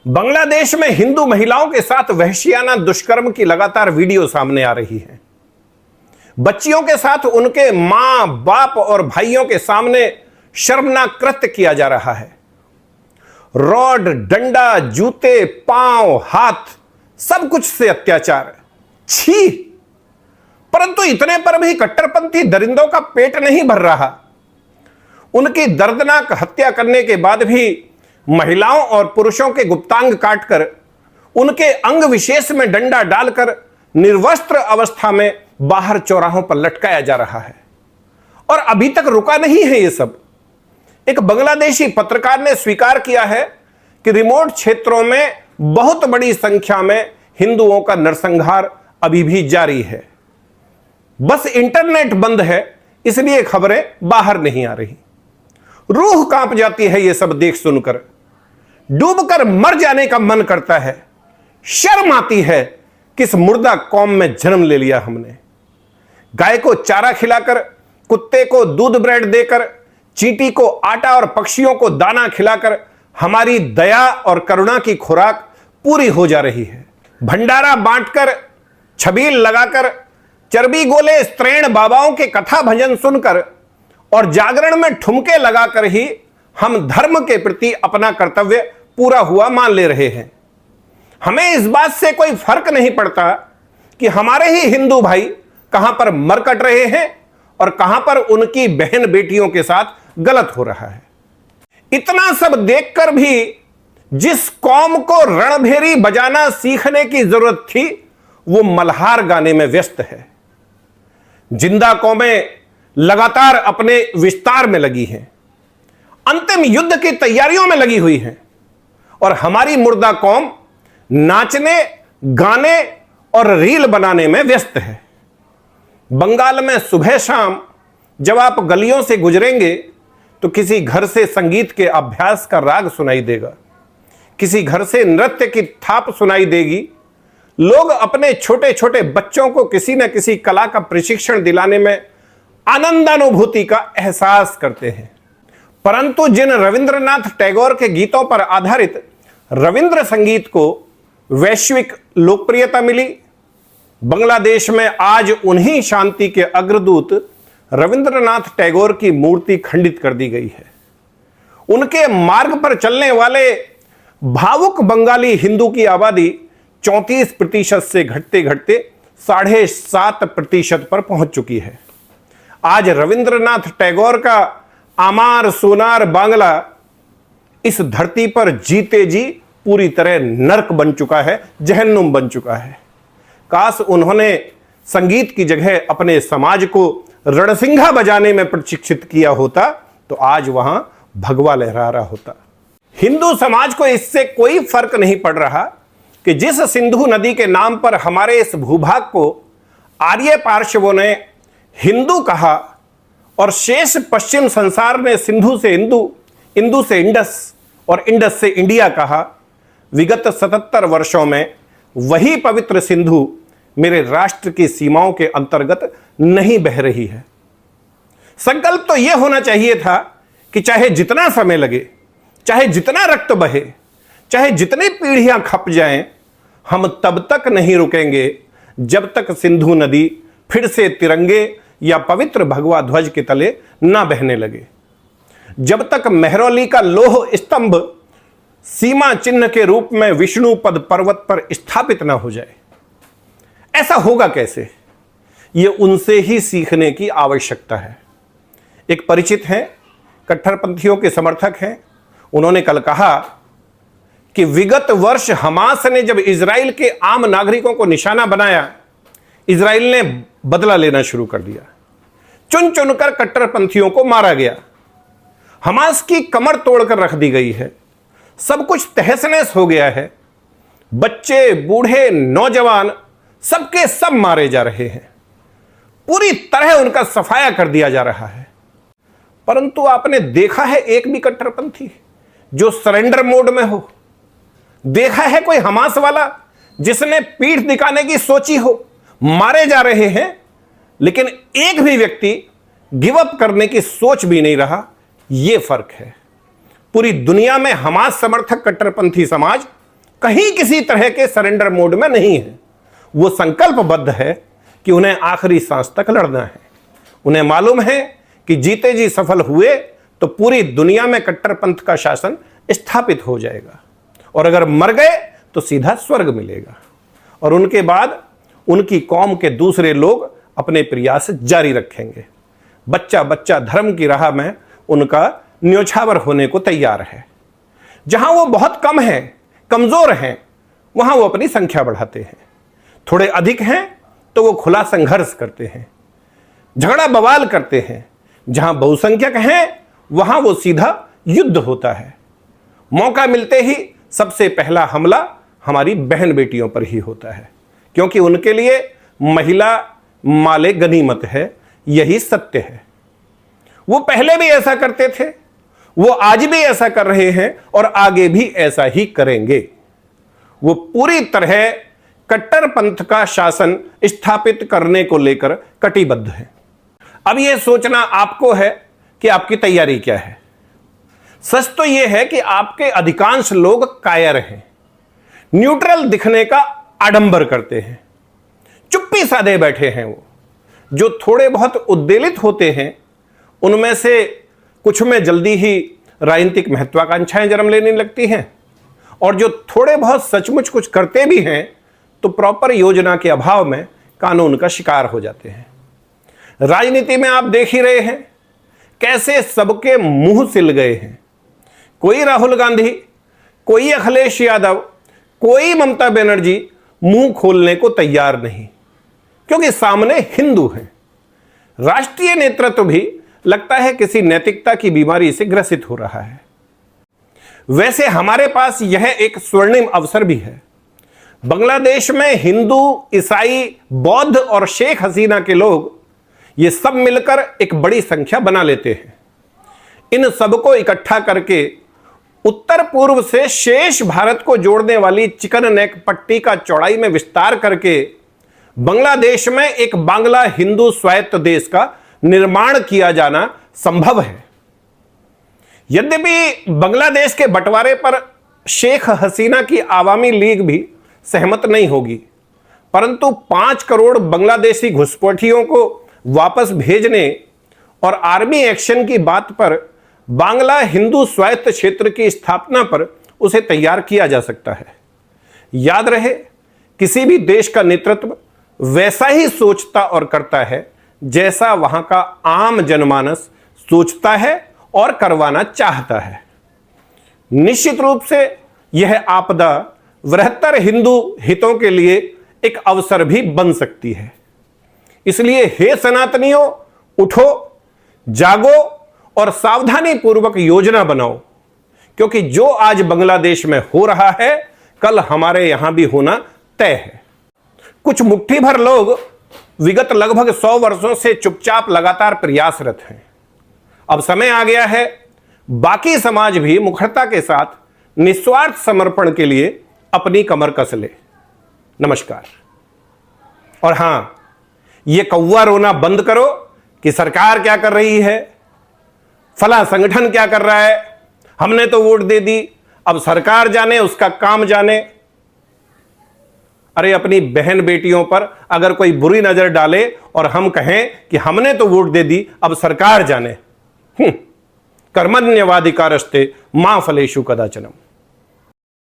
बांग्लादेश में हिंदू महिलाओं के साथ वहशियाना दुष्कर्म की लगातार वीडियो सामने आ रही है। बच्चियों के साथ उनके मां, बाप और भाइयों के सामने शर्मनाक कृत्य किया जा रहा है। रॉड, डंडा, जूते, पांव, हाथ, सब कुछ से अत्याचार। छी! परंतु इतने पर भी कट्टरपंथी दरिंदों का पेट नहीं भर रहा। उनकी दर्दनाक हत्या करने के बाद भी महिलाओं और पुरुषों के गुप्तांग काटकर उनके अंग विशेष में डंडा डालकर निर्वस्त्र अवस्था में बाहर चौराहों पर लटकाया जा रहा है। और अभी तक रुका नहीं है ये सब। एक बांग्लादेशी पत्रकार ने स्वीकार किया है कि रिमोट क्षेत्रों में बहुत बड़ी संख्या में हिंदुओं का नरसंहार अभी भी जारी है। बस इंटरनेट बंद है, इसलिए खबरें बाहर नहीं आ रही। रूह कांप जाती है ये सब देख सुनकर। डूबकर मर जाने का मन करता है। शर्म आती है किस मुर्दा कौम में जन्म ले लिया हमने। गाय को चारा खिलाकर, कुत्ते को दूध ब्रेड देकर, चींटी को आटा और पक्षियों को दाना खिलाकर हमारी दया और करुणा की खुराक पूरी हो जा रही है। भंडारा बांटकर, छबील लगाकर, चर्बी गोले स्त्रीण बाबाओं के कथा भजन सुनकर और जागरण में ठुमके लगाकर ही हम धर्म के प्रति अपना कर्तव्य पूरा हुआ मान ले रहे हैं। हमें इस बात से कोई फर्क नहीं पड़ता कि हमारे ही हिंदू भाई कहां पर मरकट रहे हैं और कहां पर उनकी बहन बेटियों के साथ गलत हो रहा है। इतना सब देखकर भी जिस कौम को रणभेरी बजाना सीखने की जरूरत थी, वो मल्हार गाने में व्यस्त है। जिंदा कौमें लगातार अपने विस्तार में लगी हैं, अंतिम युद्ध की तैयारियों में लगी हुई हैं, और हमारी मुर्दा कौम नाचने, गाने और रील बनाने में व्यस्त है। बंगाल में सुबह शाम जब आप गलियों से गुजरेंगे तो किसी घर से संगीत के अभ्यास का राग सुनाई देगा, किसी घर से नृत्य की थाप सुनाई देगी। लोग अपने छोटे छोटे बच्चों को किसी न किसी कला का प्रशिक्षण दिलाने में आनंदानुभूति का एहसास करते हैं। परंतु जिन रविंद्रनाथ टैगोर के गीतों पर आधारित रविंद्र संगीत को वैश्विक लोकप्रियता मिली, बांग्लादेश में आज उन्हीं शांति के अग्रदूत रविंद्रनाथ टैगोर की मूर्ति खंडित कर दी गई है। उनके मार्ग पर चलने वाले भावुक बंगाली हिंदू की आबादी 34% से घटते घटते 7.5% पर पहुंच चुकी है। आज रविंद्रनाथ टैगोर का आमार सोनार बांग्ला इस धरती पर जीते जी पूरी तरह नर्क बन चुका है, जहन्नुम बन चुका है। काश उन्होंने संगीत की जगह अपने समाज को रणसिंघा बजाने में प्रशिक्षित किया होता तो आज वहां भगवा लहरा रहा होता। हिंदू समाज को इससे कोई फर्क नहीं पड़ रहा कि जिस सिंधु नदी के नाम पर हमारे इस भूभाग को आर्य पार्श्वों ने हिंदू कहा और शेष पश्चिम संसार ने सिंधु से इंदु, इंदु से इंडस और इंडस से इंडिया कहा। विगत 77 वर्षों में वही पवित्र सिंधु मेरे राष्ट्र की सीमाओं के अंतर्गत नहीं बह रही है। संकल्प तो यह होना चाहिए था कि चाहे जितना समय लगे, चाहे जितना रक्त बहे, चाहे जितनी पीढ़ियां खप जाएं, हम तब तक नहीं रुकेंगे जब तक सिंधु नदी फिर से तिरंगे या पवित्र भगवा ध्वज के तले ना बहने लगे, जब तक मेहरौली का लोह स्तंभ सीमा चिन्ह के रूप में विष्णु पद पर्वत पर स्थापित ना हो जाए। ऐसा होगा कैसे? यह उनसे ही सीखने की आवश्यकता है। एक परिचित हैं, कट्टरपंथियों के समर्थक हैं, उन्होंने कल कहा कि विगत वर्ष हमास ने जब इजराइल के आम नागरिकों को निशाना बनाया, इजराइल ने बदला लेना शुरू कर दिया। चुन चुनकर कट्टरपंथियों को मारा गया। हमास की कमर तोड़कर रख दी गई है। सब कुछ तहस नहस हो गया है। बच्चे, बूढ़े, नौजवान सबके सब मारे जा रहे हैं। पूरी तरह उनका सफाया कर दिया जा रहा है। परंतु आपने देखा है एक भी कट्टरपंथी जो सरेंडर मोड में हो? देखा है कोई हमास वाला जिसने पीठ दिखाने की सोची हो? मारे जा रहे हैं, लेकिन एक भी व्यक्ति गिव अप करने की सोच भी नहीं रहा। यह फर्क है। पूरी दुनिया में हमास समर्थक कट्टरपंथी समाज कहीं किसी तरह के सरेंडर मोड में नहीं है। वो संकल्पबद्ध है कि उन्हें आखिरी सांस तक लड़ना है। उन्हें मालूम है कि जीते जी सफल हुए तो पूरी दुनिया में कट्टरपंथ का शासन स्थापित हो जाएगा, और अगर मर गए तो सीधा स्वर्ग मिलेगा, और उनके बाद उनकी कौम के दूसरे लोग अपने प्रयास जारी रखेंगे। बच्चा बच्चा धर्म की राह में उनका न्योछावर होने को तैयार है। जहां वो बहुत कम हैं, कमजोर हैं, वहां वो अपनी संख्या बढ़ाते हैं। थोड़े अधिक हैं तो वो खुला संघर्ष करते हैं, झगड़ा बवाल करते हैं। जहां बहुसंख्यक हैं वहां वो सीधा युद्ध होता है। मौका मिलते ही सबसे पहला हमला हमारी बहन बेटियों पर ही होता है, क्योंकि उनके लिए महिला माले गनीमत है। यही सत्य है। वो पहले भी ऐसा करते थे, वो आज भी ऐसा कर रहे हैं, और आगे भी ऐसा ही करेंगे। वो पूरी तरह कट्टरपंथ का शासन स्थापित करने को लेकर कटिबद्ध है। अब यह सोचना आपको है कि आपकी तैयारी क्या है। सच तो यह है कि आपके अधिकांश लोग कायर हैं, न्यूट्रल दिखने का आडंबर करते हैं, चुप्पी साधे बैठे हैं। वो जो थोड़े बहुत उद्वेलित होते हैं उनमें से कुछ में जल्दी ही राजनीतिक महत्वाकांक्षाएं जन्म लेने लगती हैं, और जो थोड़े बहुत सचमुच कुछ करते भी हैं तो प्रॉपर योजना के अभाव में कानून का शिकार हो जाते हैं। राजनीति में आप देख ही रहे हैं कैसे सबके मुंह सिल गए हैं। कोई राहुल गांधी, कोई अखिलेश यादव, कोई ममता बनर्जी मुंह खोलने को तैयार नहीं, क्योंकि सामने हिंदू हैं। राष्ट्रीय नेतृत्व भी लगता है किसी नैतिकता की बीमारी से ग्रसित हो रहा है। वैसे हमारे पास यह एक स्वर्णिम अवसर भी है। बांग्लादेश में हिंदू, ईसाई, बौद्ध और शेख हसीना के लोग ये सब मिलकर एक बड़ी संख्या बना लेते हैं। इन सबको इकट्ठा करके उत्तर पूर्व से शेष भारत को जोड़ने वाली चिकन नेक पट्टी का चौड़ाई में विस्तार करके बांग्लादेश में एक बांग्ला हिंदू स्वायत्त देश का निर्माण किया जाना संभव है। यद्यपि बांग्लादेश के बंटवारे पर शेख हसीना की आवामी लीग भी सहमत नहीं होगी, परंतु 5 करोड़ बांग्लादेशी घुसपैठियों को वापस भेजने और आर्मी एक्शन की बात पर बांग्ला हिंदू स्वायत्त क्षेत्र की स्थापना पर उसे तैयार किया जा सकता है। याद रहे, किसी भी देश का नेतृत्व वैसा ही सोचता और करता है जैसा वहां का आम जनमानस सोचता है और करवाना चाहता है। निश्चित रूप से यह आपदा वृहत्तर हिंदू हितों के लिए एक अवसर भी बन सकती है। इसलिए हे सनातनियों, उठो, जागो और सावधानी पूर्वक योजना बनाओ, क्योंकि जो आज बांग्लादेश में हो रहा है कल हमारे यहां भी होना तय है। कुछ मुट्ठी भर लोग विगत लगभग 100 वर्षों से चुपचाप लगातार प्रयासरत हैं। अब समय आ गया है बाकी समाज भी मुखरता के साथ निस्वार्थ समर्पण के लिए अपनी कमर कस ले। नमस्कार। और हां, यह कौवा रोना बंद करो कि सरकार क्या कर रही है, फला संगठन क्या कर रहा है, हमने तो वोट दे दी, अब सरकार जाने, उसका काम जाने। अरे अपनी बहन बेटियों पर अगर कोई बुरी नजर डाले और हम कहें कि हमने तो वोट दे दी, अब सरकार जाने। कर्मण्यवाधिकारस्ते मा फलेषु कदाचनम।